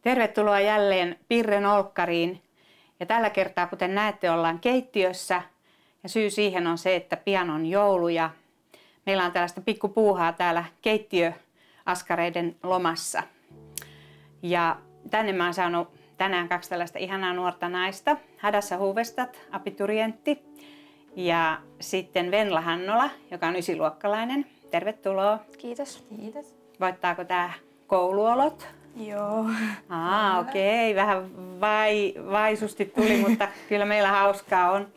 Tervetuloa jälleen Pirren olkkariin. Ja tällä kertaa, kuten näette, ollaan keittiössä. Ja syy siihen on se, että pian on joulu ja meillä on tällaista pikkupuuhaa täällä keittiöaskareiden lomassa. Ja tänne mä oon saanut tänään 2 tällaista ihanaa nuorta naista. Hadassa Huvestat, abiturientti. Ja sitten Venla Hannola, joka on 9-luokkalainen. Tervetuloa. Kiitos. Kiitos. Voittaako tää kouluolot? Joo. Okei. Vähän vaisusti tuli, mutta kyllä meillä hauskaa on.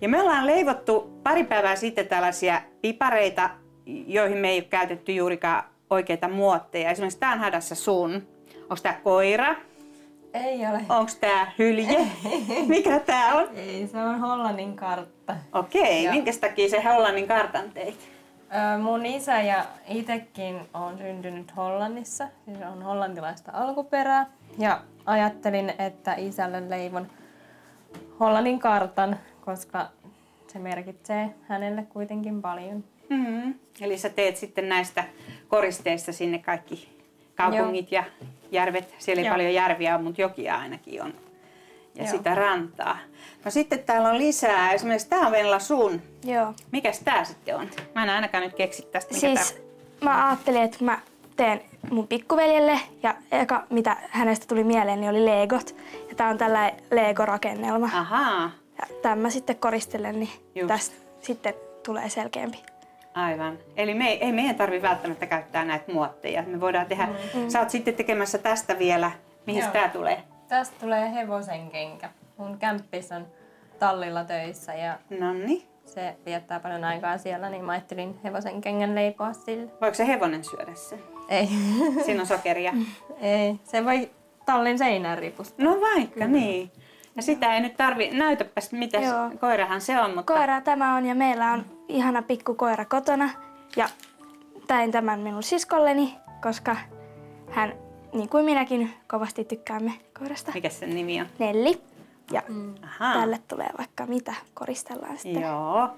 Ja me ollaan leivottu pari päivää sitten tällaisia pipareita, joihin me ei ole käytetty juurikaan oikeita muotteja. Esimerkiksi tää on Hadassa sun. Onko tää koira? Ei ole. Onko tää hylje? Mikä tää on? Ei, se on Hollannin kartta. Okei, minkä takia se Hollannin kartan teit? Mun isä ja itsekin on syntynyt Hollannissa, siis on hollantilaista alkuperää. Ja ajattelin, että isälle leivon Hollannin kartan, koska se merkitsee hänelle kuitenkin paljon. Eli sä teet sitten näistä koristeista sinne kaikki kaupungit ja järvet. Siellä ei paljon järviä ole, mutta jokia ainakin on. Ja sitä rantaa. No sitten täällä on lisää. Esimerkiksi tää on Venla sun. Joo. Mikäs tää sitten on? Mä en ainakaan nyt keksi tästä. Siis mä ajattelin, että mä teen mun pikkuveljelle ja eka mitä hänestä tuli mieleen niin oli Legot. Ja tää on tällainen Lego-rakennelma. Ahaa. Ja tämän mä sitten koristelen, niin tästä sitten tulee selkeämpi. Aivan. Eli ei meidän tarvitse välttämättä käyttää näitä muotteja. Me voidaan tehdä. Sä oot sitten tekemässä tästä vielä. Mihin tää tulee? Tästä tulee hevosen kenkä. Mun kämppis on tallilla töissä ja se viettää paljon aikaa siellä, niin mä ajattelin hevosen kengän leipoa sille. Voiko se hevonen syödä sen? Ei. Siinä on sokeria? Ei. Se voi tallin seinään ripustaa. No vaikka, niin. Ja sitä ei nyt näytäpäs mitä koirahan se on. Mutta... Koira tämä on ja meillä on ihana pikku koira kotona. Ja tein tämän minun siskolleni, koska hän, niin kuin minäkin, kovasti tykkäämme koirasta. Mikä sen nimi on? Nelli. Ja tälle tulee vaikka mitä, koristellaan sitten. Joo.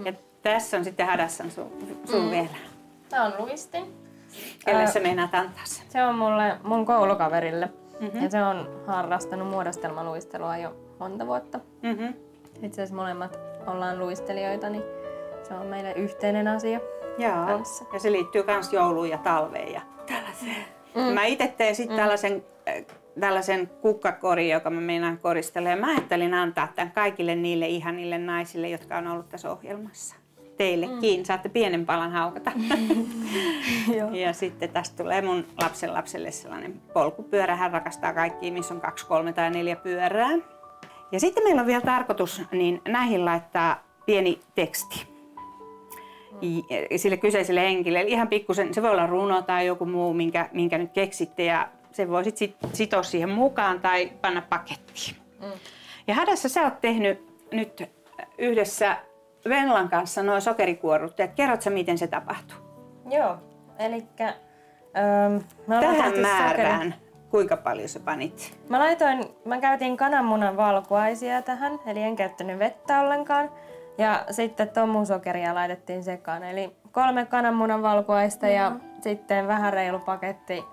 Ja tässä on sitten Hadassan sun vielä. Tää on luistin. Kelle sä meinaat antaa sen? Se on mun koulukaverille. Ja se on harrastanut muodostelmaluistelua jo monta vuotta. Itse asiassa molemmat ollaan luistelijoita, niin se on meille yhteinen asia. Joo. Ja se liittyy myös jouluun ja talveen ja tällaiseen. Mä itse tein sitten tällaisen kukkakorin, joka mä meinaan koristella. Ja mä ajattelin antaa tämän kaikille niille ihanille naisille, jotka on ollut tässä ohjelmassa. Teillekin. Saatte pienen palan haukata. Ja sitten tästä tulee mun lapselle sellainen polkupyörä. Hän rakastaa kaikkia, missä on 2, 3 tai 4 pyörää. Ja sitten meillä on vielä tarkoitus niin näihin laittaa pieni teksti sille kyseiselle henkilölle. Eli ihan pikkusen, se voi olla runo tai joku muu, minkä nyt keksitte. Ja se voi sitten sitoa siihen mukaan tai panna pakettiin. Ja Hadassa sä oot tehnyt nyt yhdessä Venlan kanssa nuo sokerikuorrutteet. Kerrotko miten se tapahtuu? Joo, elikkä tähän määrään kuinka paljon sä panit? Mä käytin kananmunan valkuaisia tähän, eli en käyttänyt vettä ollenkaan. Ja sitten tomusokeria laitettiin sekaan, eli 3 kananmunan valkuaista ja sitten vähän reilu paketti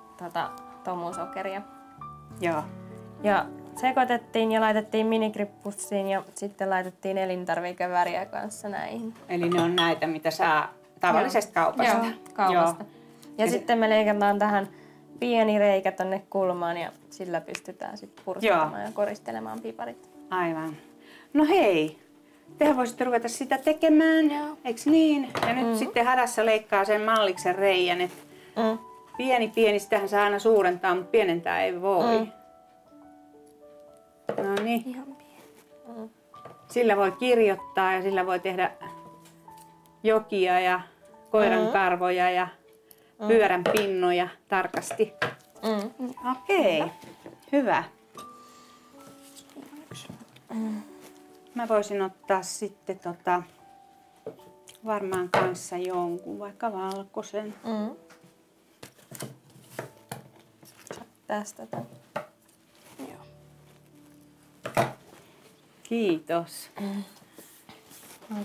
tomusokeria. Joo. Ja sekoitettiin ja laitettiin minikrippussiin ja sitten laitettiin elintarvikeväriä kanssa näihin. Eli ne on näitä, mitä saa tavallisesta kaupasta? Joo, kaupasta. Ja sitten me leikataan tähän pieni reikä tonne kulmaan ja sillä pystytään sitten purstamaan ja koristelemaan piparit. Aivan. No hei, tehän voisitte ruveta sitä tekemään, eiks niin? Ja nyt sitten Hadassa leikkaa sen malliksen reijän, että pieni, sitähän saa aina suurentaa, mutta pienentää ei voi. No niin. Ihan pieni. Sillä voi kirjoittaa ja sillä voi tehdä jokia ja koiran karvoja ja pyörän pinnoja tarkasti. Okei, hyvä. Mä voisin ottaa sitten varmaan kanssa jonkun, vaikka valkoisen. Tästä tämän. Kiitos.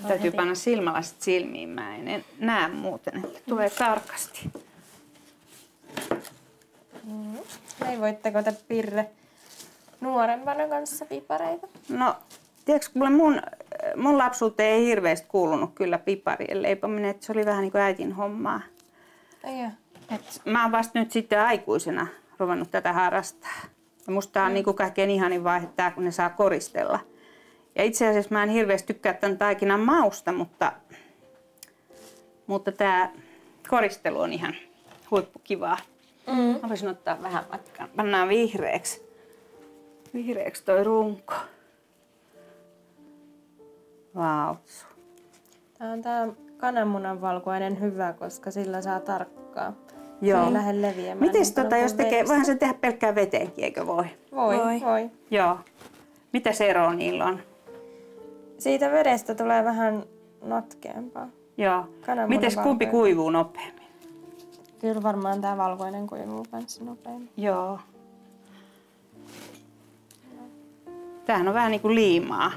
Täytyy panna silmälasit silmiin, mä en näe muuten, että tulee tarkasti. toivoitteko te Pirre nuorempana kanssa pipareita? No, tiedätkö, mun lapsuuteen ei hirveästi kuulunut kyllä piparien leipominen, että se oli vähän niin kuin äitin hommaa. Mä oon vasta nyt sitten aikuisena ruvennut tätä harrastaa. Ja musta tää on niin kuin kaikkein ihanin vaihe tää, kun ne saa koristella. Ja itse asiassa mä en hirveästi tykkää tämän taikinan mausta, mutta tää koristelu on ihan huippukivaa. Mä voisin ottaa vähän matkaan. Pannaan vihreäksi. Vihreäksi toi runko. Vautsu. Tää on tää kananmunan valkuainen hyvä, koska sillä saa tarkkaa. Joo. Se ei lähde leviämään. Mites jos tekee, voihan se tehdä pelkkää veteenkin, eikö voi? Voi. Joo. Mitä eroa niillä on? Siitä vedestä tulee vähän notkeampaa. Joo. Kananmunan Mites kumpi valkuainen. kuivuu nopeammin? Kyllä varmaan tää valkoinen kuivuu kanssa nopeammin. Joo. Tämähän on vähän niin kuin liimaa.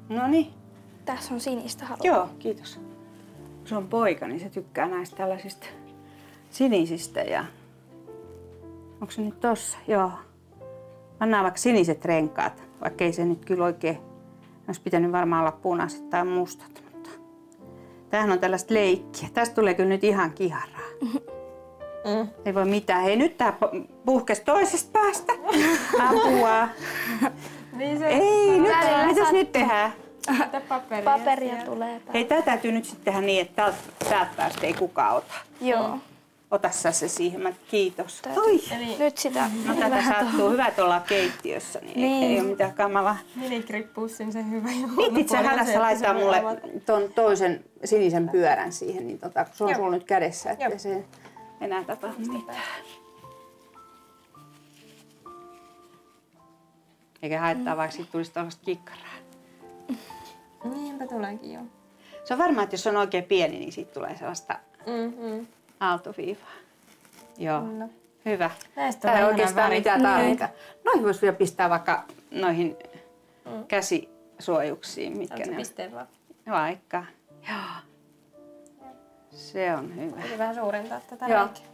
Noniin. Tässä on sinistä halua. Joo, kiitos. Se on poika, niin se tykkää näistä tällaisista sinisistä. Ja... Onko se nyt tossa? Joo. Pannaan vaikka siniset renkaat, vaikka ei se nyt kyllä oikein... Olisi pitänyt varmaan olla punaiset tai mustat, mutta... Tämähän on tällaista leikkiä. Tästä tulee kyllä nyt ihan kiharaa. Ei voi mitään. Hei, nyt tää puhkesi toisesta päästä. Apua. Niin se Ei, mitäs nyt tehdään? Paperia tulee. Hei, tää täytyy nyt sitten tehdä niin, että täältä päästä ei kukaan ota. Joo. Ota sä se siihen. Kiitos. Oi. Nyt sitä. No tätä sattuu. Hyvä, että ollaan keittiössä, niin ei ole mitään kamalaa. Minikrippussin se hyvä. Viittit sä hädässä laittaa mulle ton toisen sinisen pyörän siihen, niin kun se on sulla nyt kädessä, että se enää tapahdu mitään. Eikä haittaa, vaikka siitä tulisi tuollaista kikkaraa. Niinpä tuleekin jo. Se on varmaan, että jos on oikein pieni, niin siitä tulee sellaista aaltoviivaa. Joo, hyvä. Tää ei oikeastaan mitään tarvita. Noihin voisi vielä pistää vaikka noihin käsisuojuksiin, mitkä ne on. Vaikka. Joo. Se on hyvä. Piti vähän suurentaa tätä Joo. leikkiä.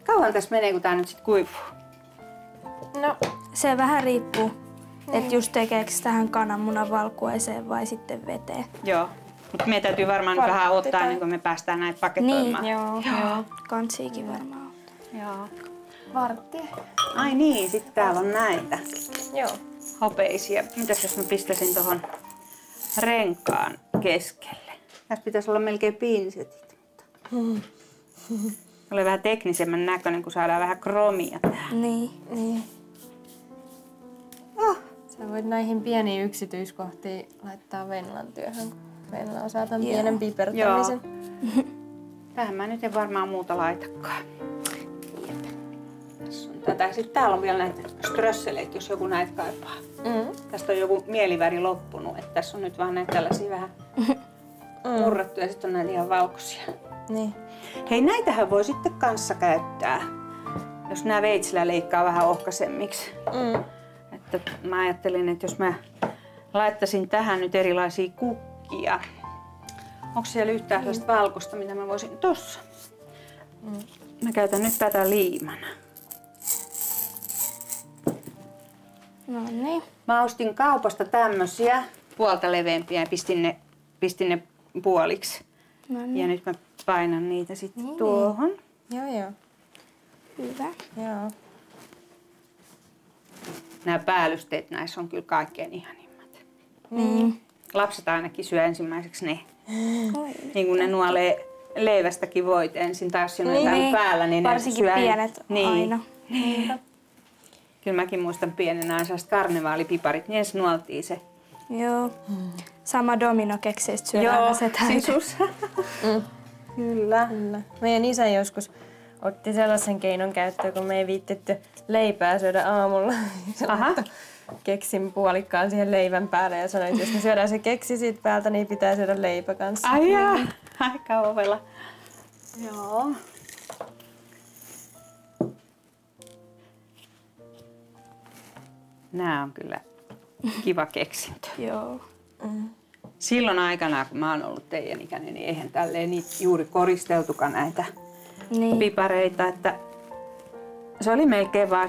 Kauan tässä menee, kun tää nyt sit kuivuu? No, se vähän riippuu, että just tekeekö tähän kananmunan valkuaiseen vai sitten veteen. Joo. Mutta meidän täytyy varmaan nyt vähän ottaa ennen kuin me päästään näitä paketoimaan. Joo. Kantsiikin varmaan ottaa. Joo. Vartti. Ai niin, sitten täällä on näitä Joo. hopeisia. Mitäs jos mä pistäisin tohon renkaan keskelle? Tässä pitäisi olla melkein pinsetit. Oli vähän teknisemmän näköinen, kun saadaan vähän kromia tähän. Niin. Sä voit näihin pieniin yksityiskohtiin laittaa Venlan työhön. Venla osaa tämän pienen pipertämisen. Tähän mä nyt en varmaan muuta laitakaan. Tässä on tätä. Sitten täällä on vielä näitä strösseleitä, jos joku näitä kaipaa. Tästä on joku mieliväri loppunut. Että tässä on nyt vaan näitä tällaisia vähän murrettuja ja sitten on näitä ihan valkoisia. Niin. Hei, näitähän voi sitten kanssa käyttää, jos nämä veitsillä leikkaa vähän ohkaisemmiksi. Että mä ajattelin, että jos mä laittaisin tähän nyt erilaisia kukkia. Onko siellä yhtään sellaista valkoista, mitä mä voisin... Tossa. Mä käytän nyt tätä liimana. No niin. Mä ostin kaupasta tämmösiä puolta leveämpiä ja pistin ne puoliksi. No niin. Ja nyt mä painan niitä sitten tuohon. Joo. Hyvä. Joo. Nämä päällysteet näissä on kyllä kaikkein ihanimmat. Niin. Lapset ainakin syö ensimmäiseksi ne. Oi. Niin kuin ne nuolee leivästäkin voit ensin, tai jos siinä on jotain päällä, niin varsinkin ne syö pienet aina. Kyllä mäkin muistan pienenä sellaiset karnevaalipiparit, niin ensin nuoltiin se. Joo. Sama Domino-kekseistä syödään se täytä. sisus. Kyllä. Meidän isä joskus otti sellaisen keinon käyttöön, kun me ei viittitty leipää syödä aamulla. Aha. Keksin puolikkaan siihen leivän päälle ja sanoi, että jos me syödään se keksi siitä päältä, niin pitää syödä leipä kanssa. Ai jaa, aika ovella. Joo. Nää on kyllä kiva keksintö. Joo. Silloin aikana, kun mä oon ollut teidän ikäinen, niin eihän tälleen niitä juuri koristeltukaan näitä pipareita. Että se oli melkein vaan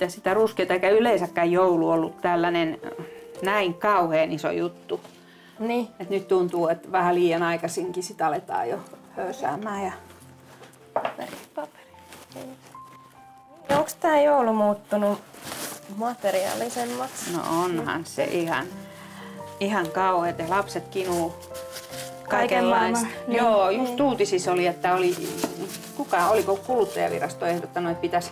sitä ruskeata, eikä yleensäkään joulu ollut tällainen näin kauhean iso juttu. Niin. Et nyt tuntuu, että vähän liian aikaisinkin sitä aletaan jo höysäämään. Ja... Onko tää joulu muuttunut materiaalisemmaksi? No onhan se ihan kauheat ja lapset kinuu kaikenlaista. Niin. Joo, just uutisissa oli, että oliko kuluttajavirasto ehdottanut, että pitäisi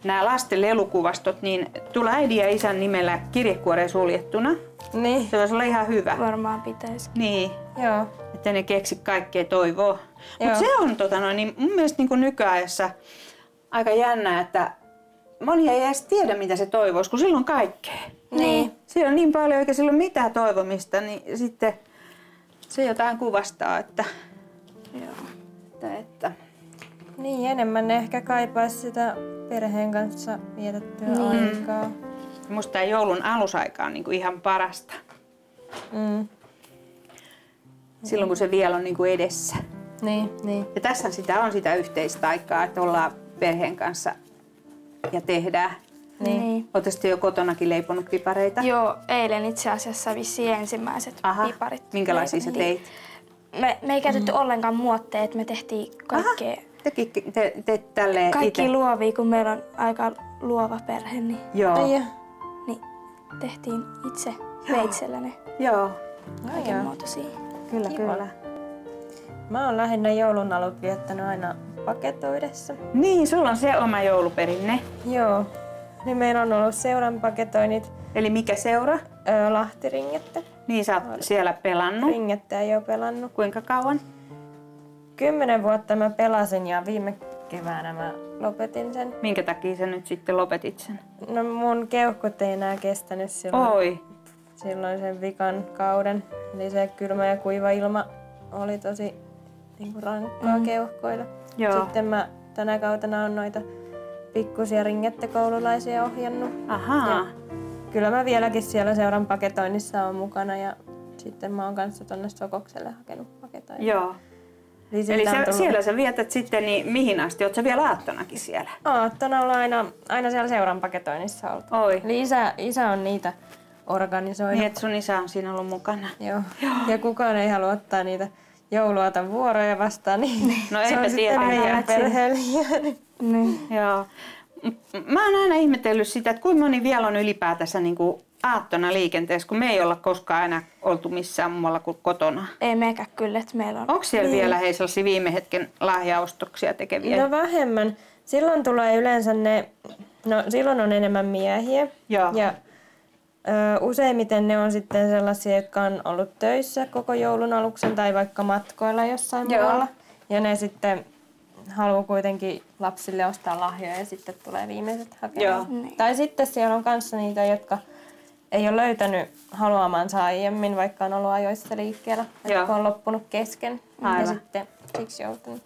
nämä lasten lelukuvastot niin tulla äidin ja isän nimellä kirjekuoreen suljettuna. Niin. Se voisi olla ihan hyvä. Varmaan pitäisi. Niin. Joo. Että ne keksi kaikkea toivoa. Mutta se on niin mun mielestä niin nykyajassa aika jännä, että moni ei edes tiedä, mitä se toivoisi, kun silloin kaikkea. Niin. Siellä on niin paljon, eikä sillä ole mitään toivomista, niin sitten se jotain kuvastaa, että... että Niin, enemmän ne ehkä kaipaisi sitä perheen kanssa vietettyä aikaa. musta tämä joulun alusaika on niinku ihan parasta. Silloin, kun se vielä on niinku edessä. Niin. Ja tässä on sitä yhteistä aikaa, että ollaan perheen kanssa ja tehdään. Niin. Oletko sitten jo kotonakin leiponut pipareita? Joo, eilen itse asiassa vissiin ensimmäiset piparit. Minkälaisia sä teit? Me ei käytetty ollenkaan muotteet, me tehtiin kaikkea. Te tälleen Kaikki ite? luovia, kun meillä on aika luova perhe, niin, Joo. niin tehtiin itse veitsellä ne Joo. kaiken muotoisia. Kyllä, kyllä. Mä oon lähinnä joulun alut viettänyt aina paketoidessa. Niin, sulla on se oma jouluperinne. Joo. Niin meillä on ollut seuran paketoinnit. Eli mikä seura? Lahtiringettä. Niin, sä oot siellä pelannut. Ringettä ei oo pelannut. Kuinka kauan? 10 vuotta mä pelasin ja viime keväänä mä lopetin sen. Minkä takia sä nyt sitten lopetit sen? No mun keuhkot ei enää kestänyt silloin sen vikan kauden. Eli se kylmä ja kuiva ilma oli tosi rankkaa keuhkoille. Joo. Sitten mä tänä kautena on noita pikkusia ringettekoululaisia ohjannut. Ahaa. Ja kyllä mä vieläkin siellä seuran paketoinnissa on mukana ja sitten mä oon kanssa tonne Sokokselle hakenut paketoinnin. Joo. Eli siellä sä vietät sitten, niin mihin asti? Oot sä vielä aattonakin siellä? Aattona ollaan aina siellä seuran paketoinnissa oltu. Oi. Eli isä on niitä organisoinut. Niin, että sun isä on siinä ollut mukana. Joo. Ja kukaan ei halua ottaa niitä jouluaaton vuoroja vastaan, niin No se eipä on sitten meidän perheelle jäänyt. Niin. Joo. Mä oon aina ihmetellyt sitä, että kuinka moni vielä on ylipäätänsä niin kuin aattona liikenteessä, kun me ei olla koskaan aina oltu missään muualla kuin kotona. Ei mekään kyllä, että meillä on... Onko siellä vielä sellaisia viime hetken lahjaostoksia tekeviä? No vähemmän. Silloin tulee yleensä silloin on enemmän miehiä. Joo. Ja useimmiten ne on sitten sellaisia, jotka on ollut töissä koko joulun aluksen tai vaikka matkoilla jossain muualla. Ja ne sitten haluaa kuitenkin lapsille ostaa lahjoja ja sitten tulee viimeiset hakemaan. Tai sitten siellä on kanssa niitä, jotka ei ole löytänyt haluamansa aiemmin, vaikka on ollut ajoissa liikkeellä, jotka on loppunut kesken. Aivan. Ja sitten siksi joutunut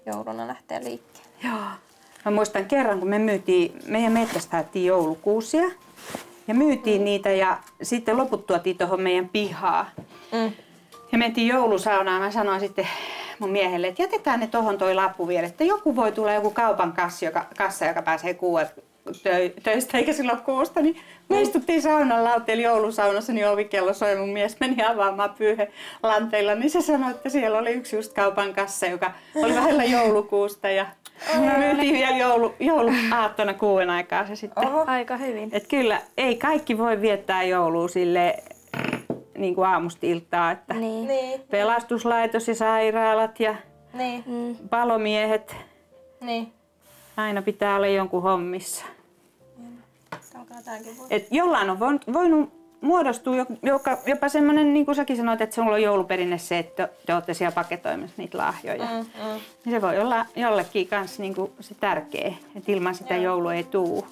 jouluna lähteä liikkeelle. Joo. Mä muistan kerran, kun meidän metsästä haettiin joulukuusia ja myytiin niitä ja sitten loput tuotiin tuohon meidän pihaan. Ja mentiin joulusaunaan. Mä sanoin sitten mun miehelle, että jätetään ne tuohon toi lappu vielä, että joku voi tulla joku kaupan kassa, joka pääsee töistä eikä silloin kuusta. Niin me istuttiin saunan lauteella joulusaunassa, niin ovikello soi, mun mies meni avaamaan pyyhelanteilla, niin se sanoi, että siellä oli yksi just kaupan kassa, joka oli vähellä joulukuusta ja me myytiin vielä jouluaattona 6 aikaa se sitten. Aika hyvin. Et kyllä, ei kaikki voi viettää joulua sille niin kuin aamusta iltaa, että Niin. pelastuslaitos ja sairaalat ja palomiehet, aina pitää olla jonkun hommissa. Et jollain on voinut muodostua jopa semmoinen, niin kuin säkin sanoit, että sulla on jouluperinne se, että te olette siellä paketoimassa niitä lahjoja. Niin se voi olla jollekin kanssa niin kuin se tärkeä, että ilman sitä joulua ei tule.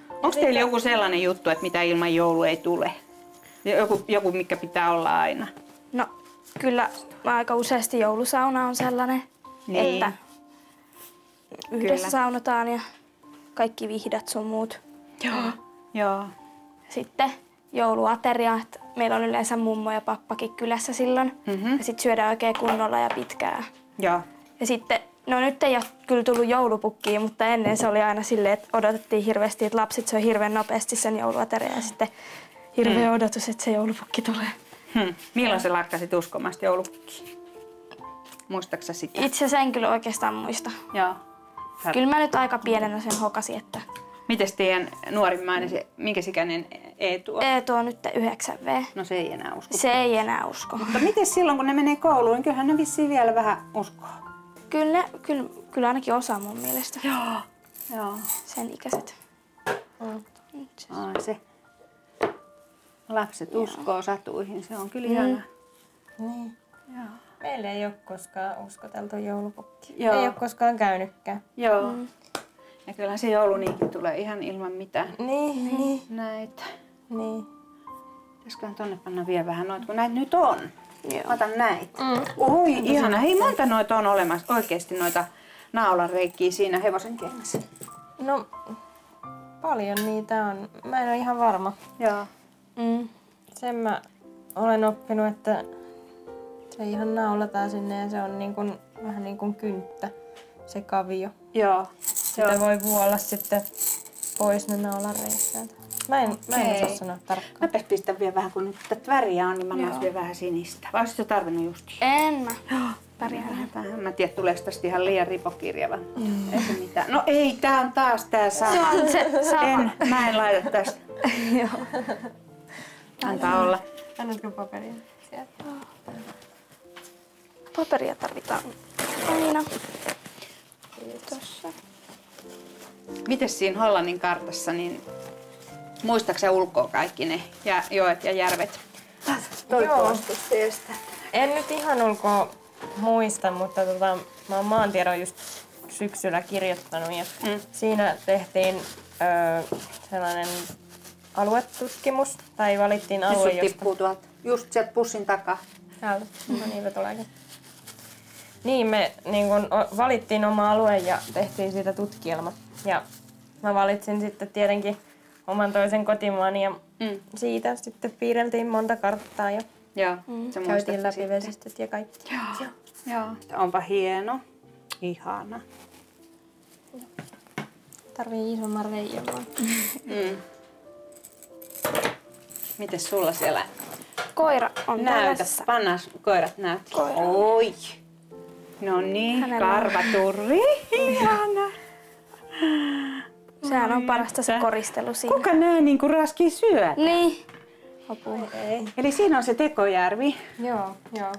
Onko teillä joku sellainen juttu, että mitä ilman joulua ei tule? Joku, mikä pitää olla aina? No kyllä aika useasti joulusauna on sellainen, että yhdessä saunotaan ja kaikki vihdat sun muut. Joo. Sitten jouluateria, että meillä on yleensä mummo ja pappakin kylässä silloin. Ja sitten syödään oikein kunnolla ja pitkään. Joo. Ja sitten No nyt ei ole kyllä tullut joulupukkia, mutta ennen se oli aina silleen, että odotettiin hirveästi, että lapset söi hirveän nopeasti sen jouluaterian ja sitten hirveä odotus, että se joulupukki tulee. Milloin sä lakkasit uskomasta joulupukkiin? Muistatko sä sitä? Itse sen kyllä oikeastaan muista. Joo. Kyllä mä nyt aika pienenä sen hokasin, että... Mites teidän nuorimmainen, minkä ikäinen Eetu on? Eetu on nyt 9V. No se ei enää usko. Se ei enää usko. Mutta miten silloin, kun ne menee kouluun, niin kyllähän ne vissiin vielä vähän uskoo. Kyllä ainakin osa mun mielestä. Joo. Sen ikäiset. Ai se. Lapset uskoo satuihin, se on kyllä ihana. Niin. Joo. Meillä ei ole koskaan uskoteltu joulupukkia. Joo. Ei ole koskaan käynytkään. Joo. Ja kyllähän se jouluniinkin tulee ihan ilman mitään Niin. näitä. Niin. Pitäisiköhän tonne panna vielä vähän noita, kun näitä nyt on. Joo. Otan näitä. Oi, ihana. Hei, monta noita on olemassa oikeasti noita naulareikiä siinä hevosen kengässä. No, paljon niitä on. Mä en ole ihan varma. Joo. Sen mä olen oppinut, että se ihan naulataan sinne ja se on niin kuin, vähän niin kuin kynttä, se kavio. Joo. Sitä voi vuolla sitten pois ne naulareikät. Mä en osaa sanoa tarkkaan. Mäpäs pistän vielä vähän, kun nyt tätä väriä on, niin mä annan vielä vähän sinistä. Vai olisitko tarvinnut justiin? En mä. Pärjään. Mä en tiedä, tuleeko tästä ihan liian ripokirjava. Ei se mitään. No ei, tää on taas tää sama. Se on se sama. Mä en laita tästä. Joo. Antaa olla. Annatko paperia sieltä? Paperia tarvitaan aina. Tossa. Mites siinä Hollannin kartassa, niin muistatko sä ulkoa kaikki ne joet ja järvet? Joo. En nyt ihan ulkoa muista, mutta mä oon maantiedon just syksyllä kirjoittanut ja siinä tehtiin sellainen aluetutkimus tai valittiin alue, Nyt tippuu tuolta, just sieltä pussin takaa. Täältä. No niinpä tuleekin. Niin, me niin kun, valittiin oma alue ja tehtiin siitä tutkielma. Ja mä valitsin sitten tietenkin oman toisen kotimaan ja siitä sitten piirreltiin monta karttaa ja Joo, se käytiin läpi vesistöt ja kaikki. Joo. Onpa hieno. Ihana. Tarvii isomman reiän vaan. Mites sulla siellä? Koira on Näytä, tässä. pannaan koirat näyttää. Koira. Oi! No niin, Hänellä on- karvaturri. Ihana. Sehän on parasta se koristelu siinä. Kuka nää niinku raskii syödä? Niin. Apua. Ei. Eli siinä on se Tekojärvi. Joo. No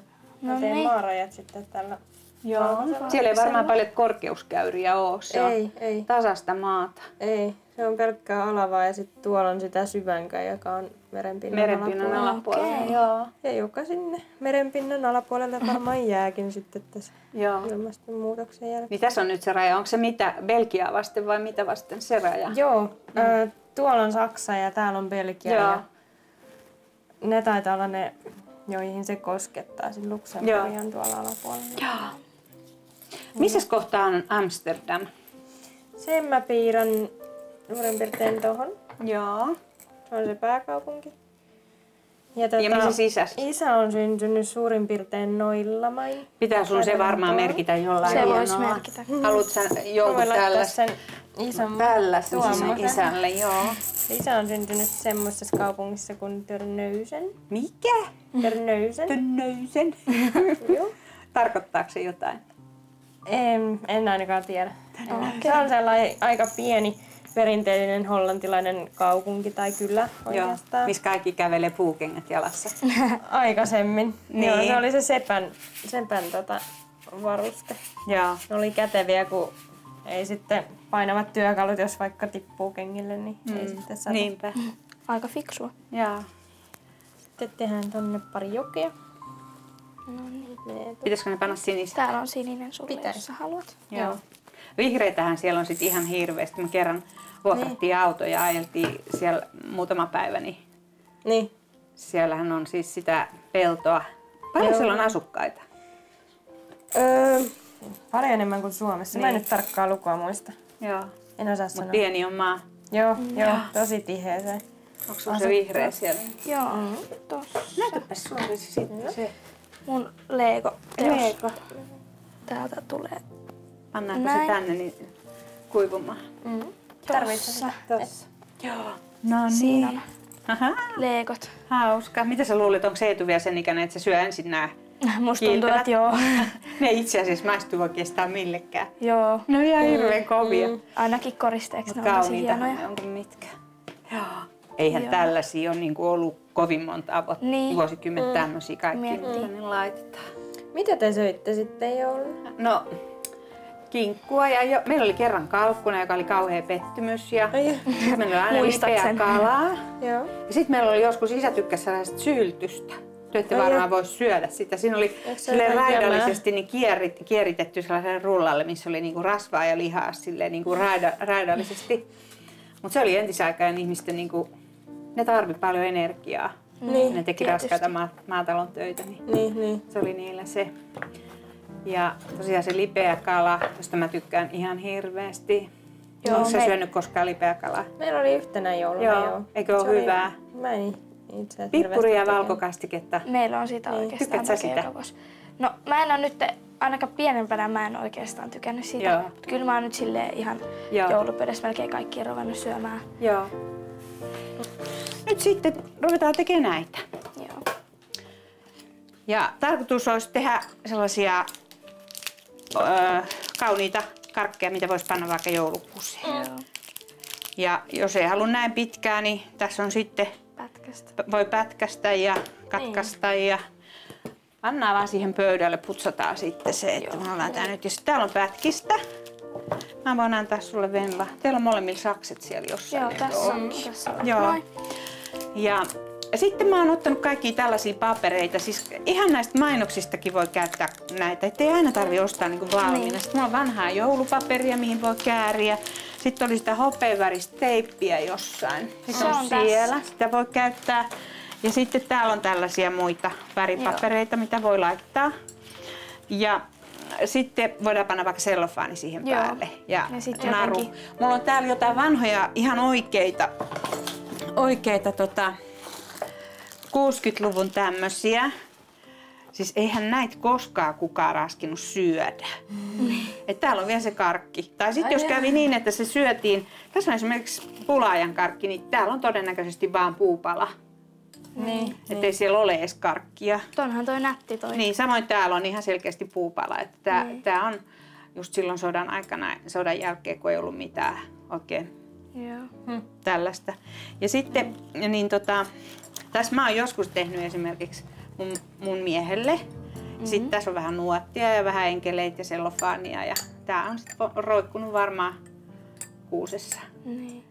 Mä teen niin. maarajat sitten tällä. Joo. Siellä ei varmaan paljon korkeuskäyriä oo. Se on Ei. tasasta maata. Ei. Se on pelkkää alavaa ja sitten tuolla on sitä syvänkää, joka on merenpinnan alapuolella. Okei. Joo. Ja joka sinne merenpinnan alapuolelle varmaan jääkin sitten tässä Joo. ilmastonmuutoksen jälkeen. Mitäs on nyt se raja? Onko se mitä Belgiaa vasten vai mitä vasten se raja? Joo, tuolla on Saksa ja täällä on Belgia. Joo. Ja ne taitaa olla ne, joihin se koskettaa. Sitten Luxemburg on tuolla alapuolella. Joo. Missäs kohtaa on Amsterdam? Sen mä piirrän suurin piirtein tohon. Joo. Se on se pääkaupunki. Ja missä sisässä? Isä on syntynyt suurin piirtein noilla main. Pitää sun se varmaan merkitä jollain Se hienolla. vois merkitä. Haluatko sä jonkun Voin laittaa tällaisen? sen isän Tällaisen tuommoisen. isälle, joo. Isä on syntynyt semmoisessa kaupungissa kuin Terneuzen. Mikä? Terneuzen. Tönnöisen. Joo. Tarkoittaako se jotain? En ainakaan tiedä. Se on sellainen aika pieni perinteinen hollantilainen kaupunki tai kylä Joo. oikeastaan. Missä kaikki kävelee puukengät jalassa. Aikaisemmin. Niin. Joo, se oli se sepän varuste. Joo. Ne oli käteviä, kun ei sitten painavat työkalut, jos vaikka tippuu kengille, niin ei sitten satu. Niinpä. Aika fiksua. Joo. Sitten tehdään tonne pari jokea. No niin. Menee Pitäisikö ne panna sinistä? Täällä on sininen sulle, Pitäis. jos sä haluat. Joo. Vihreitähän siellä on sit ihan hirveästi. Me kerran vuokrattiin auto ja ajeltiin siellä muutama päivä, niin Niin. siellähän on siis sitä peltoa. Paljon siellä on asukkaita? Paljon enemmän kuin Suomessa. Mä en nyt tarkkaa lukua muista. Joo. En osaa Mutta sanoa. pieni on maa. Joo, tosi tiheä se. Onko sulla se vihreä siellä? Joo, tossa. Näytäpäs suoraan sitten se. Mun Lego. Lego. Täältä tulee Pannaanko se tänne niin kuivumaan? Tarvitsetko Tossa. Joo. No Siinä niin. on Aha. leekot. Hauska. Mitä sä luulet, onko Eetu vielä sen ikäinen, että se syö ensin nää Musta tuntuu, että joo. Ne itse asiassa maistuu oikeastaan millekään. Joo. No ihan hirveän kovia. Ainakin koristeeksi Mut ne on tosi kauniitahan hienoja. ne onkin mitkä. Joo. Eihän Joo. tällaisia ole niinku ollut kovin monta Niin. vuosikymmentä tämmöisiä kaikkia, Miettii. mitä ne laitetaan. Mitä te söitte sitten jouluna? No, kinkkua ja meillä oli kerran kalkkuna, joka oli kauhea pettymys. Ja sitten meillä oli aina Muistat lipeää sen. kalaa. Joo. Ja sitten meillä oli joskus isä tykkäsi sellaisesta syltystä. Te ette varmaan voi syödä sitä. Siinä oli silleen raidallisesti niin kieritetty sellaiselle rullalle, missä oli niinku rasvaa ja lihaa silleen niinku raidallisesti. Mutta se oli entisaikainen ihmisten, niinku, ne tarvi paljon energiaa. Niin, Ne teki raskaita maatalon töitä, niin. se oli niillä se. Ja tosiaan se lipeä kala, josta mä tykkään ihan hirveästi. Joo, Oletko sä syönyt koskaan lipeä kalaa? Meillä oli yhtenä jouluna, Joo. Eikö ole Se oli- hyvää? Mä en itse asiassa Pippuria ja hirveästi valkokastiketta. Meillä on sitä Niin. oikeastaan Tykkäätkö sä melkein sitä? joka vuosi. No mä en ole nyt, ainakaan pienempänä mä en oikeastaan tykännyt siitä. Joo. Mut kyllä mä oon nyt silleen ihan Joo. joulupöydässä melkein kaikki ruvennut syömään. Joo. Nyt sitten ruvetaan tekemään näitä. Joo. Ja tarkoitus olisi tehdä sellaisia kauniita karkkeja, mitä voisi panna vaikka joulukuuseen. Joo. Ja jos ei halua näin pitkää, niin tässä on sitten, Pätkästä. voi pätkästä ja katkaista ja pannaan vaan siihen pöydälle, putsataan sitten se, että me ollaan tää nyt. Ja sitten täällä on pätkistä. Mä voin antaa sulle Venla. Teillä on molemmilla sakset siellä jossain. Joo, eikö tässä ole? on. Tässä on. Joo. Noin. Ja sitten mä oon ottanut kaikkia tällaisia papereita. Siis ihan näistä mainoksistakin voi käyttää näitä. Ettei aina tarvi ostaa niinku valmiina. Niin. Sitten mulla on vanhaa joulupaperia, mihin voi kääriä. Sitten oli sitä hopeaväristä teippiä jossain. Se on siellä. tässä. Sitä voi käyttää. Ja sitten täällä on tällaisia muita väripapereita, mitä voi laittaa. Ja sitten voidaan panna vaikka sellofaani siihen Joo. päälle. Ja Ja sitten naru. jotenkin- Mulla on täällä jotain vanhoja, ihan oikeita 60-luvun tämmösiä. Siis eihän näitä koskaan kukaan raskinut syödä. Et täällä on vielä se karkki. Tai sitten jos kävi niin, että se syötiin, tässä on esimerkiksi pulaajan karkki, niin täällä on todennäköisesti vaan puupala. Niin. Ettei siellä ole edes karkkia. Onhan toi nätti toi. Niin, samoin täällä on ihan selkeästi puupala. Että tää on just silloin sodan aikana, sodan jälkeen, kun ei ollut mitään oikein Joo. tällaista. Ja sitten, niin tässä mä oon joskus tehnyt esimerkiksi mun miehelle. Sitten tässä on vähän nuottia ja vähän enkeleitä ja sellofaania. Ja tää on sitten roikkunut varmaan kuusessa. Niin.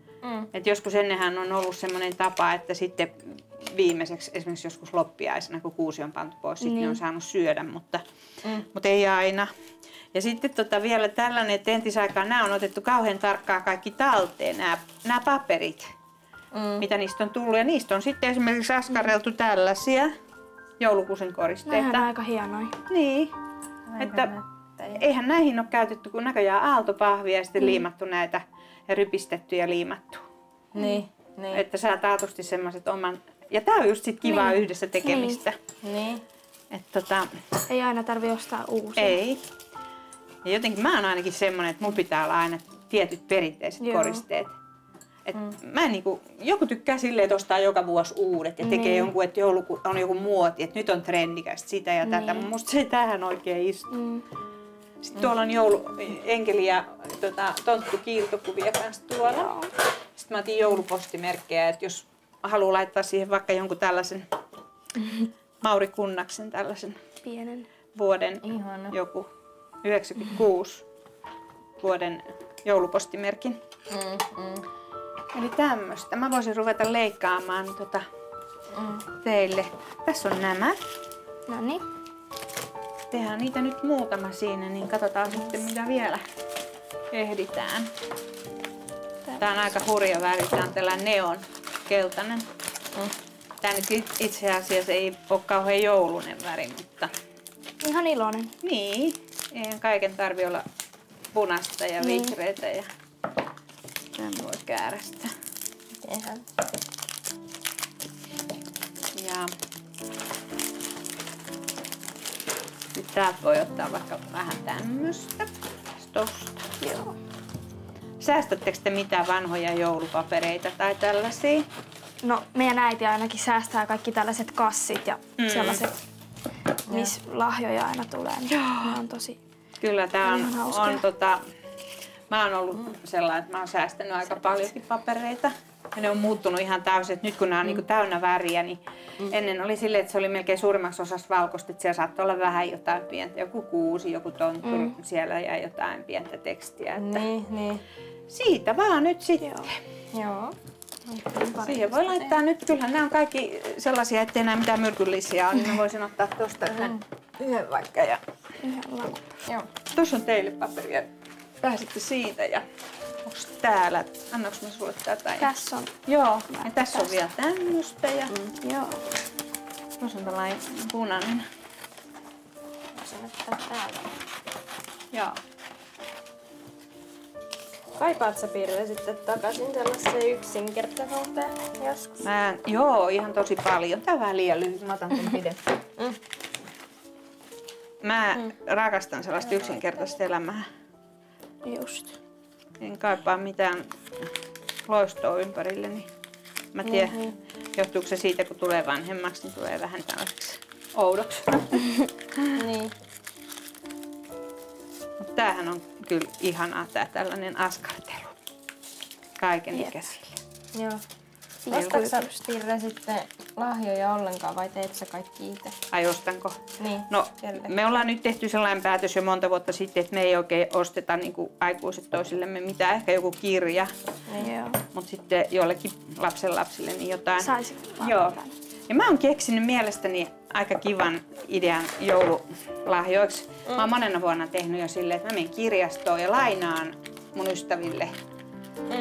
Et joskus ennenhän on ollut semmoinen tapa, että sitten viimeiseksi esimerkiksi joskus loppiaisena, kun kuusi on pantu pois, sitten ne on saanut syödä, mutta ei aina. Ja sitten vielä tällainen, että entisaikaan nämä on otettu kauhean tarkkaan kaikki talteen, nämä paperit, mitä niistä on tullut. Ja niistä on sitten esimerkiksi askarreltu tällaisia joulukuusen koristeita. Nämähän on aika hienoja. Niin, että eihän näihin ole käytetty kuin näköjään aaltopahvia ja sitten liimattu näitä ja rypistetty ja liimattu. Niin. Että saa taatusti semmoiset oman... Ja tää on just sit kivaa yhdessä tekemistä. Niin. Että Ei aina tarvi ostaa uusia. ei. Ja jotenkin mä oon ainakin semmonen, että mulla pitää olla aina tietyt perinteiset koristeet. Et mä en niinku, joku tykkää silleen, että ostaa joka vuosi uudet ja tekee jonkun, että jouluku on joku muoti, että nyt on trendikästä sitä ja tätä. Musta se ei tähän oikein istu. Sitten tuolla on jouluenkeli ja tonttukiiltokuvia kanssa tuolla. Sitten mä otin joulupostimerkkejä, että jos haluaa laittaa siihen vaikka jonkun tällaisen Mauri Kunnaksen tällaisen Pienen. vuoden Ihana. joku 96 vuoden joulupostimerkin. Eli tämmöstä. Mä voisin ruveta leikkaamaan teille. Tässä on nämä. Noniin. Tehdään niitä nyt muutama siinä, niin katsotaan sitten mitä vielä ehditään. Tää on aika hurja väri. Tää on tällainen neon keltainen. Tää nyt itse asiassa ei ole kauhean joulunen väri, mutta Ihan iloinen. niin, eihän kaiken tarvi olla punaista ja vihreätä ja tämän voi käärästä. Mitenhän? Ja nyt täältä voi ottaa vaikka vähän tämmöstä. tosta. Joo. Säästättekö te mitään vanhoja joulupapereita tai tällaisia? No meidän äiti ainakin säästää kaikki tällaiset kassit ja sellaiset, missä lahjoja aina tulee. Niin ne on tosi... Kyllä tää Ihan hauskoja. mä oon ollut sellainen, että mä oon säästänyt aika paljonkin papereita. Ja ne on muuttunut ihan täysin. Nyt kun nämä on niinku täynnä väriä, niin ennen oli silleen, että se oli melkein suurimmaksi osassa valkoista, että siellä saattoi olla vähän jotain pientä, joku kuusi, joku tonttu siellä ja jotain pientä tekstiä. Että Niin. siitä vaan nyt sitten. Joo. Siihen voi laittaa nyt, kyllähän nämä on kaikki sellaisia, ettei enää mitään myrkyllisiä ole, niin mä voisin ottaa tuosta yhden vaikka. Ja Yhden lakun. Joo. tuossa on teille paperia. Pääsitte siitä ja onks täällä? Annoinko mä sulle tätä? Tässä on. Joo, ja tässä on vielä tämmöstä ja Joo. tuossa on tällainen punainen. Joo. Kaipaat sä Pirre sitten takaisin sellaiseen yksinkertaisuuteen joskus? Joo, ihan tosi paljon. Tää on vähän liian lyhyt, mä otan ton pidemmän. Mä rakastan sellaista yksinkertaista elämää. Just. En kaipaa mitään loistoa ympärilleni. Mä tiedän, johtuuko se siitä, kun tulee vanhemmaksi, niin tulee vähän tällaiseksi oudoksi. Niin. Mutta tämähän on kyllä ihanaa, tää tällainen askartelu. Kaiken ikäisille. Joo. Ostatko sä Pirre sitten lahjoja ollenkaan vai teet sä kaikki itse? Ai ostanko? Niin. No, me ollaan nyt tehty sellainen päätös jo monta vuotta sitten, että me ei oikein osteta niin kuin aikuiset toisillemme mitään, ehkä joku kirja. Joo. Mutta sitten joillekin lapsenlapsille niin jotain. Saisi. Joo. Ja mä oon keksinyt mielestäni aika kivan idean joululahjoiksi. Mä oon monena vuonna tehnyt jo silleen, että mä menen kirjastoon ja lainaan mun ystäville.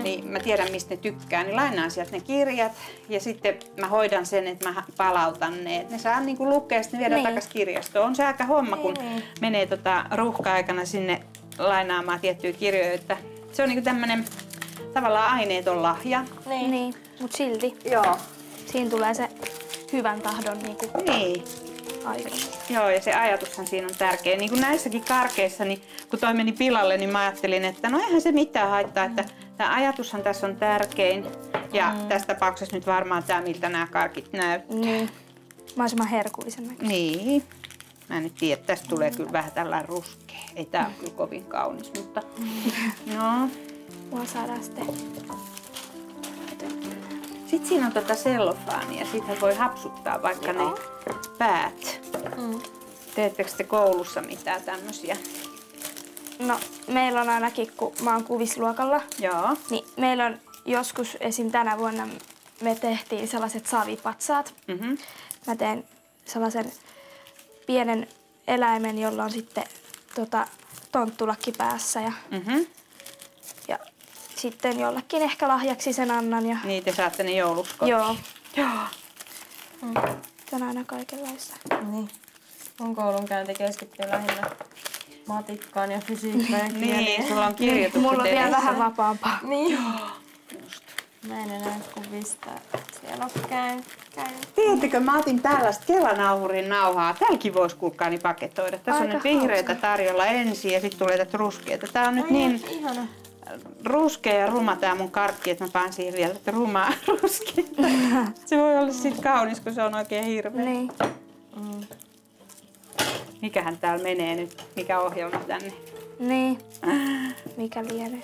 Niin mä tiedän, mistä ne tykkää, niin lainaan sieltä ne kirjat ja sitten mä hoidan sen, että mä palautan ne. Ne saa niinku lukea ja sitten ne viedään takaisin kirjastoon. On se aika homma, kun menee ruuhka-aikana sinne lainaamaan tiettyjä kirjoja. Että se on niinku tämmönen tavallaan aineeton lahja. Niin. Mut silti. Joo. Siinä tulee se hyvän tahdon Niin. aika. Joo, ja se ajatushan siinä on tärkeä. Niin kuin näissäkin karkeissa, niin kun toi meni pilalle, niin mä ajattelin, että no eihän se mitään haittaa, että tämä ajatushan tässä on tärkein. Ja tässä tapauksessa nyt varmaan tämä, miltä nämä karkit näyttää. Niin. Mahdollisimman herkullisen näköinen. Niin. Mä en nyt tiedä, että tästä tulee kyllä vähän tällainen ruskea. Ei tää ole kyllä kovin kaunis, mutta no. Mua saadaan sitten. Sitten siinä on sellofaania, siitä voi hapsuttaa vaikka ne päät. Teettekö te koulussa mitään tämmösiä? No, meillä on ainakin, kun mä oon kuvisluokalla, Joo. niin meillä on joskus, esim. Tänä vuonna me tehtiin sellaiset savipatsaat. Mä teen sellaisen pienen eläimen, jolla on sitten tonttulakki päässä ja sitten jollekin ehkä lahjaksi sen annan. Ja... Niin, te saatte ne jouluksi kotiin. Joo. Se on aina kaikenlaista. Niin. Mun koulunkäynti keskittyy lähinnä matikkaan ja fysiikkaan ja kieliin. Niin, sulla on kirjoitukset Mulla on vielä edessä. vähän vapaampaa. Niin. Mä en enää kuvista. Siellä on käynyt. Tiedättekö, mä otin tällaista Kelanauhurin nauhaa. Täälläkin voisi kuulkaani paketoida. Tässä on nyt vihreitä tarjolla ensin ja sitten tulee tätä ruskeita. Tää on nyt niin ihana. ruskea ja ruma tää mun karkki, että mä paan siihen vielä tätä rumaa ruskeita. Se voi olla sit kaunis, kun se on oikein hirveä. Niin. Mikähän täällä menee nyt? Mikä ohjelma tänne? Niin. Mikä lienee?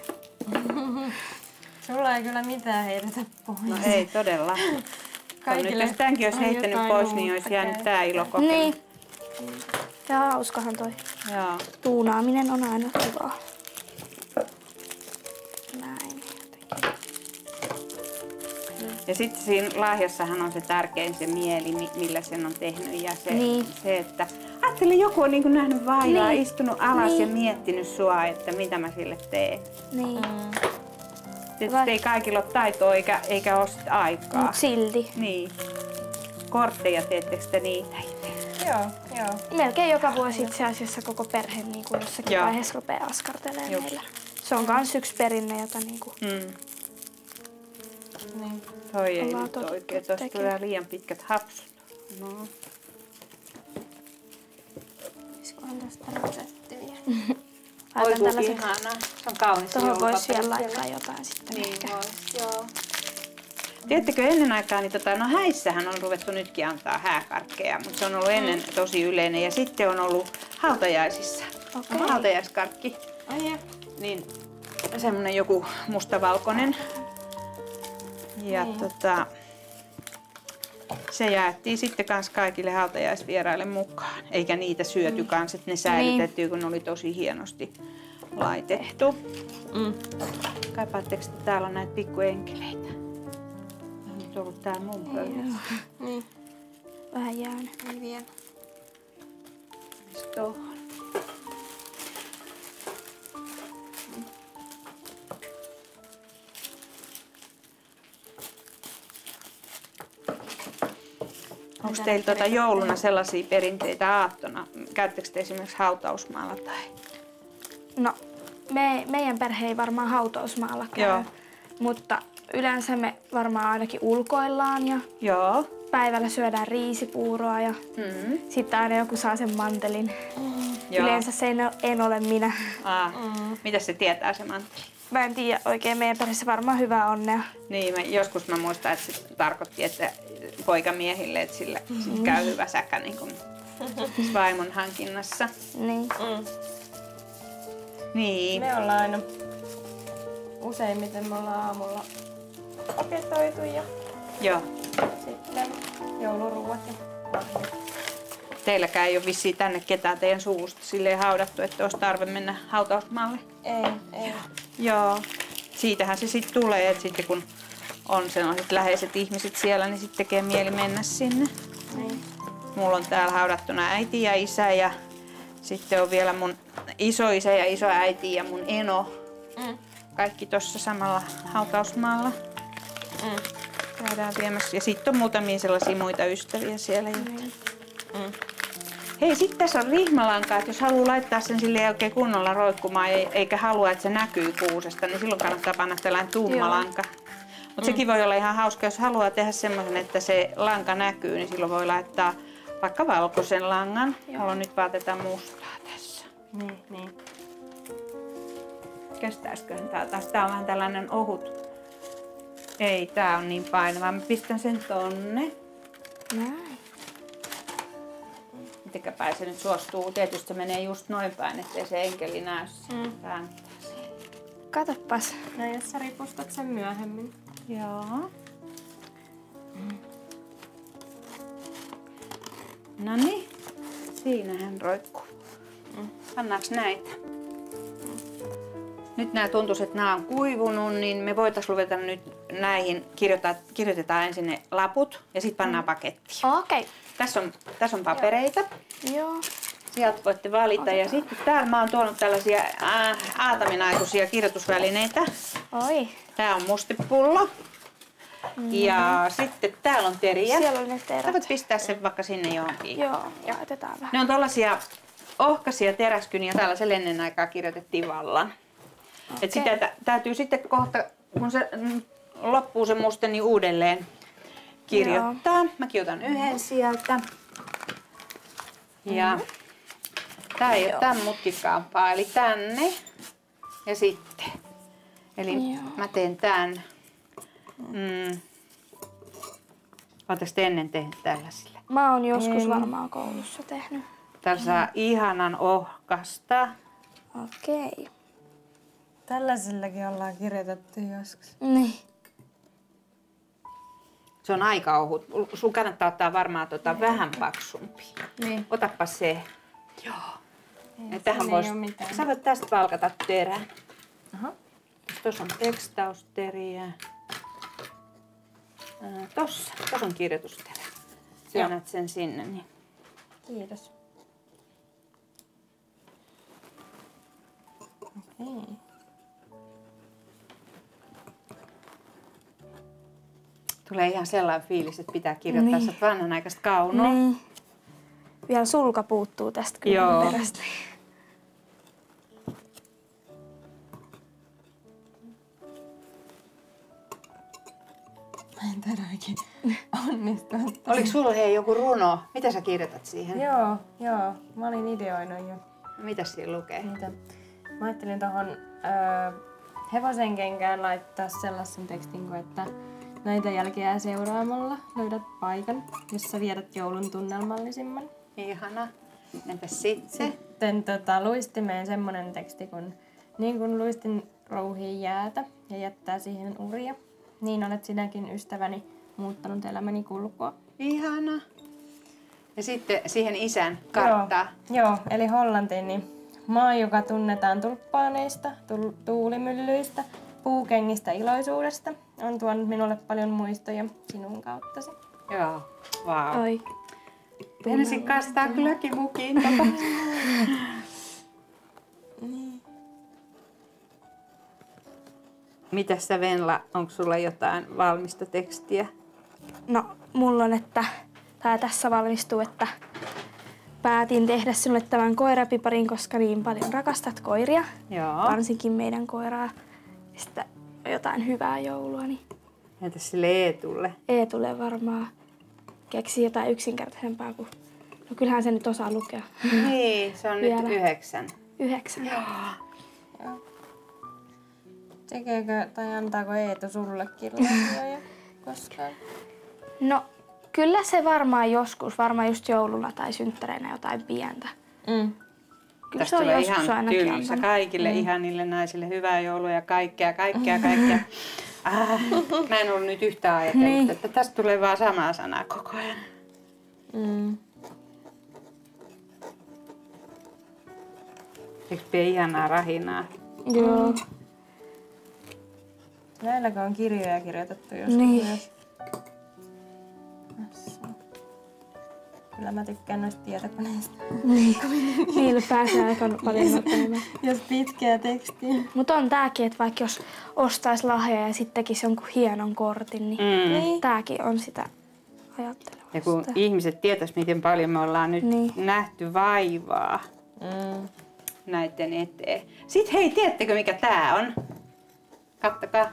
Sulla ei kyllä mitään heitetä pois. No ei todella. Nyt jos tämänkin olisi heittänyt pois, niin olisi jäänyt tää ilokokeilu. Niin. Ja hauskahan toi. Joo. Tuunaaminen on aina kivaa. Näin. Ja sitten siinä lahjassahan on se tärkein se mieli, millä sen on tehnyt. Ja se, se että ajattelin, joku on niin nähnyt vaivaa, istunut alas ja miettinyt sua, että mitä mä sille teen. Niin. Tietysti ei kaikilla ole taitoa eikä ole sit aikaa. Mut silti. Niin. Kortteja teettekö te niitä itse? Joo. Melkein joka vuosi itse asiassa koko perhe niin kuin jossakin vaiheessa rupeaa askartelemaan meillä. Se on kans yksi perinne, jota niinku... Niin. Toi ei nyt oikein. Tuosta tulee liian pitkät hapsut. No. Olisikohan tästä resepti vielä? Oi kuinka ihanaa. Se on kaunis. Tuohon voisi vielä laittaa jotain sitten. Niin vois, joo. Tiedättekö, ennen aikaa, niin häissähän on ruvettu nytkin antaa hääkarkkeja, mutta se on ollut ennen tosi yleinen. Ja sitten on ollut hautajaisissa. Hautajaiskarkki. Niin semmonen joku mustavalkoinen. Ja se jaettiin sitten kans kaikille hautajaisvieraille mukaan. Eikä niitä syöty kans, että ne säilytettiin, kun ne oli tosi hienosti laitettu. Kaipaatteko, että täällä on näitä pikkuenkeleitä? On nyt ollut täällä mun pöydässä. Niin. Vähän jäänyt. Ei vielä. Tuohon. Onko teillä jouluna sellaisia perinteitä aattona? Käyttekö te esimerkiksi hautausmaalla? Tai? No, meidän perhe ei varmaan hautausmaalla käy, mutta yleensä me varmaan ainakin ulkoillaan ja päivällä syödään riisipuuroa ja sitten aina joku saa sen mantelin. Yleensä se en ole minä. Mitä se tietää se manteli? Mä en tiedä oikein, meidän perheessä varmaan hyvää onnea. Niin, joskus mä muistan, että se tarkoitti, että poikamiehille, että sillä käy hyvä säkä niin kuin vaimon hankinnassa. Niin. Me ollaan aina, useimmiten me ollaan aamulla paketoitu ja sitten jouluruuat ja Teilläkään ei ole vissiin tänne ketään teidän suvusta silleen haudattu, että olisi tarve mennä hautausmaalle? Ei. Joo. Siitähän se sitten tulee, että sitten kun on sellaiset läheiset ihmiset siellä, niin sitten tekee mieli mennä sinne. Mulla on täällä haudattuna äiti ja isä ja sitten on vielä mun isoisä ja isoäiti ja mun eno. Kaikki tuossa samalla hautausmaalla. Käydään viemässä. Ja sitten on muutamia sellaisia muita ystäviä siellä. Hei, sitten tässä on rihmalanka, että jos haluaa laittaa sen silleen oikein kunnolla roikkumaan eikä halua, että se näkyy kuusesta, niin silloin kannattaa panna tällainen tumma lanka. Mutta sekin voi olla ihan hauska, jos haluaa tehdä semmoisen, että se lanka näkyy, niin silloin voi laittaa vaikka valkoisen langan. Mulla on nyt vaan tätä mustaa tässä. Niin. Kestäisiköhän tää taas? Tää on vähän tällainen ohut. Ei, tää on niin painava. Mä pistän sen tonne. Näin. Mitenkäpäin se nyt suostuu? Tietysti se menee just noin päin, ettei se enkeli näy. Katoppas. No jos sä ripustat sen myöhemmin. Joo. Noniin. Siinähän roikkuu. Pannaanko näitä? Nyt nämä tuntuisi, että nämä on kuivunut, niin me voitaisiin ruveta nyt näihin, kirjoitetaan ensin ne laput ja sitten pannaan pakettiin. Okei. Tässä on papereita. Joo. Sieltä voitte valita. Ja sitten täällä mä oon tuonut tällaisia aataminaikuisia kirjoitusvälineitä. Oi. Tää on mustepullo. Ja sitten täällä on teriä. Siellä on ne terät. Sä voit pistää sen vaikka sinne johonkin. Joo, laitetaan vähän. Ne on tällaisia ohkaisia teräskyniä. Tällaisella ennen aikaa kirjoitettiin vallan. Et sitä täytyy sitten kohta, kun se loppuu se muste, niin uudelleen kirjoittaa. Mäkin otan yhden sieltä. Ja tää ei ole tämän mutkikkaampaa, eli tänne ja sitten. Eli mä teen tän. Oletteko te ennen tehnyt tällaisilla? Mä oon joskus varmaan koulussa tehnyt. Täällä saa ihanan ohkasta. Okei. Tällaisillakin ollaan kirjoitettu joskus. Niin. Se on aika ohut. Sun kannattaa ottaa varmaan vähän paksumpi. Niin. Otappa se. Joo. Ja tähän vois, sä voit tästä valkata terän. Tuossa on tekstausteriä. Tossa on kirjoitusterä. Työnnät sen sinne. Niin. Kiitos. Okei. Tulee ihan sellainen fiilis, että pitää kirjoittaa niin. Vanhanaikaista kaunoa. Niin. Vielä sulka puuttuu tästä kyllä perästä. Mä en tiedä oikein onnistunut. Oliko sulla joku runo? Mitä sä kirjoitat siihen? Joo. Mä olin ideoinut jo. Mitä siinä lukee? Mitä? Mä ajattelin tuohon hevosen kenkään laittaa sellaisen tekstin kuin, että näitä jälkiä seuraamalla löydät paikan, jossa viedät joulun tunnelmallisimman. Ihana. Entäs sitten? Sitten luistimeen semmonen teksti kuin niin kuin luistin rouhii jäätä ja jättää siihen uria, niin olet sinäkin ystäväni muuttanut elämäni kulkua. Ihana. Ja sitten siihen isän karttaa. Joo, eli Hollantiin, niin maa, joka tunnetaan tulppaaneista, tuulimyllyistä, puukengistä iloisuudesta, on tuonut minulle paljon muistoja sinun kauttasi. Joo, vau. Wow. Oi. Ensin kastaa kylläkin mukiin. Mitäs sä, Venla, onko sulla jotain valmista tekstiä? No, mulla on, että tässä valmistuu, että päätin tehdä sinulle tämän koirapiparin, koska niin paljon rakastat koiria. Joo. Varsinkin meidän koiraa. Sitten jotain hyvää joulua. Niin Entäs sille Eetulle? Eetulle varmaan keksi jotain yksinkertaisempaa kuin... No kyllähän se nyt osaa lukea. Niin, se on Vielä. nyt 9. 9. Joo. Tekeekö tai antaako Eetu sullekin lahjoja koskaan? No, kyllä se varmaan joskus, varmaan just jouluna tai synttäreinä jotain pientä. Mm. Kyllä Tästä se on tulee joskus ihan ainakin tylsä antanut. kaikille ihanille naisille. Hyvää joulua ja kaikkea. Mä en ollut nyt yhtään ajatellut, Niin. että tästä tulee vaan samaa sanaa koko ajan. Mm. Eikö pidä ihanaa rahinaa? Joo. Näilläkö on kirjoja kirjoitettu joskus Niin. myös? Tässä. Kyllä mä tykkään noista tietokoneista. Niin. Niillä pääsee aika paljon nopeammin. Jos pitkää tekstiä. Mutta on tääkin, että vaikka jos ostaisi lahjaa ja sitten tekisi jonkun hienon kortin, niin tääkin on sitä ajattelevasta. Ja kun ihmiset tietäis, miten paljon me ollaan nyt nähty vaivaa näiden eteen. Sitten hei, tiedättekö mikä tää on? Kattokaa.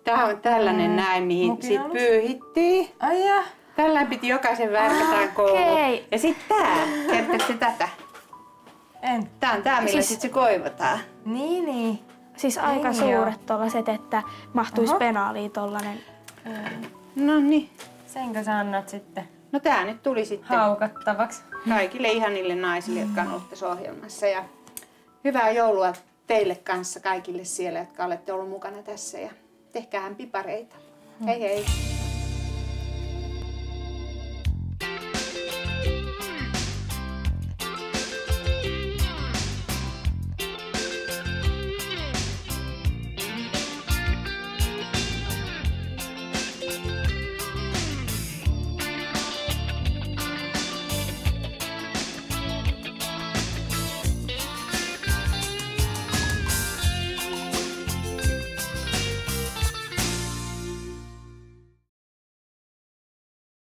Tää on tällainen näin, mihin sit pyyhittiin. Ai ja. Tällainen piti jokaisen värkätään kouluun. Ja sit tää, tiedättekö se tätä? En. Tää on tää, millä sit se koivataan. Niin. Siis aika suuret tollaset, että mahtuisi penaaliin tollanen. Noniin. Senkö sä annat sitten No tää nyt tuli sitten haukattavaksi? kaikille ihanille naisille, jotka on ollut tässä ohjelmassa. Ja hyvää joulua teille kanssa kaikille siellä, jotka olette ollut mukana tässä. Ja tehkäähän pipareita. Hei hei!